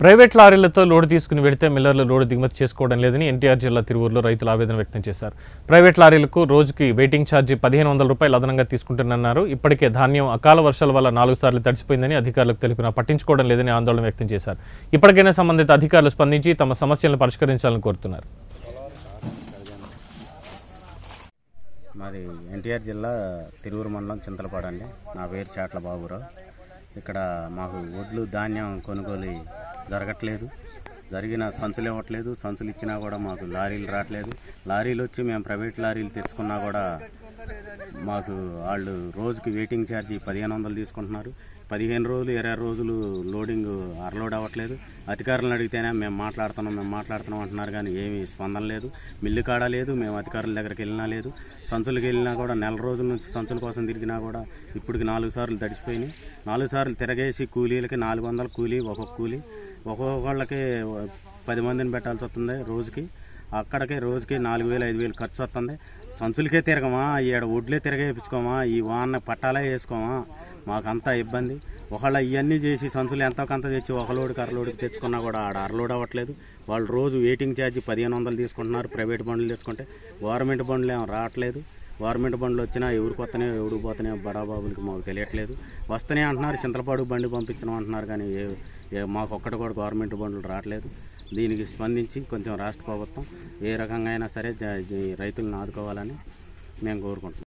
Private లారీలతో load తీసుకుని వెడితే మిల్లర్లు లోడు దిగుమతి చేసుకోవడం లేదని ఎన్టీఆర్ జిల్లా తిరువూరులో రైతులు ఆవేదన వ్యక్తం చేశారు. ప్రైవేట్ లారీలకు రోజుకి వెయిటింగ్ ఛార్జీ 1500 రూపాయలు అదనంగా తీసుకుంటున్నారు. ఇప్పటికే ధాన్యం అకాల వర్షాల వల్ల 4 సార్లు తడిసిపోయిందని అధికారులకు తెలిపినా పట్టించుకోవడం లేదని ఆందోళన వ్యక్తం చేశారు. ఇప్పటికైనా సంబంధిత అధికారులు స్పందించి తమ సమస్యలను పరిష్కరించాలని కోరుతున్నారు. మాది ఎన్టీఆర్ జిల్లా తిరువూరు మండలం చింతలపాడు అండి. నా పేరు చాట్ల బాబురావు. ఇక్కడ మాకు ఒడ్లు ధాన్యం కొనుగోలు జరగట్లేదు. జరిగిన సంచులు ఇవ్వట్లేదు. సంచులు ఇచ్చినా కూడా మాకు లారీలు రావట్లేదు. లారీలు వచ్చి మేము ప్రైవేట్ లారీలు తెచ్చుకున్నా కూడా మాకు వాళ్ళు రోజుకి వెయిటింగ్ ఛార్జీ 1500 తీసుకుంటున్నారు. 15 రోజులు 20 రోజులు లోడింగ్ అర్లోడ్ అవ్వట్లేదు. అధికారులను అడిగితేనే మేము మాట్లాడుతున్నాం అంటున్నారు, కానీ ఏమీ స్పందన లేదు. మిల్లు కాడ లేదు. మేము అధికారుల దగ్గరికి వెళ్ళినా లేదు. సంచులకు వెళ్ళినా కూడా నెల రోజుల నుంచి సంచుల కోసం తిరిగినా కూడా ఇప్పటికి 4 సార్లు తడిసిపోయినాయి. 4 సార్లు తిరగేసి కూలీలకి 400 కూలీ, ఒక్కొక్కళ్ళకి 10 మందిని పెట్టాల్సి వస్తుంది రోజుకి. అక్కడికే రోజుకి 4000 5000 ఖర్చు వస్తుంది. సంచులకే తిరగమా, ఈడ ఒడ్లే తిరగేపించుకోమా, ఈ వాన పట్టాలే వేసుకోమా, మాకంతా ఇబ్బంది. ఒకళ్ళ ఇవన్నీ చేసి సంచులు ఎంతో కొంత తెచ్చి ఒకలోడికి అరలోడికి తెచ్చుకున్నా కూడా ఆడ అరలోడ్ అవ్వట్లేదు. వాళ్ళు రోజు వెయిటింగ్ ఛార్జీ 1500 తీసుకుంటున్నారు. ప్రైవేట్ బండ్లు తెచ్చుకుంటే గవర్నమెంట్ బండ్లు ఏమో రావట్లేదు. గవర్నమెంట్ బండ్లు వచ్చినా ఎవరికి వస్తున్నాయో ఎవరికి పోతున్నాయో బడాబాబులకి మాకు తెలియట్లేదు. వస్తూనే అంటున్నారు, చింతలపాడు బండి పంపించడం అంటున్నారు, కానీ మాకు ఒక్కటి కూడా గవర్నమెంట్ బండ్లు రావట్లేదు. దీనికి స్పందించి కొంచెం రాష్ట్ర ప్రభుత్వం ఏ రకంగా అయినా సరే రైతులను ఆదుకోవాలని మేము కోరుకుంటున్నాం.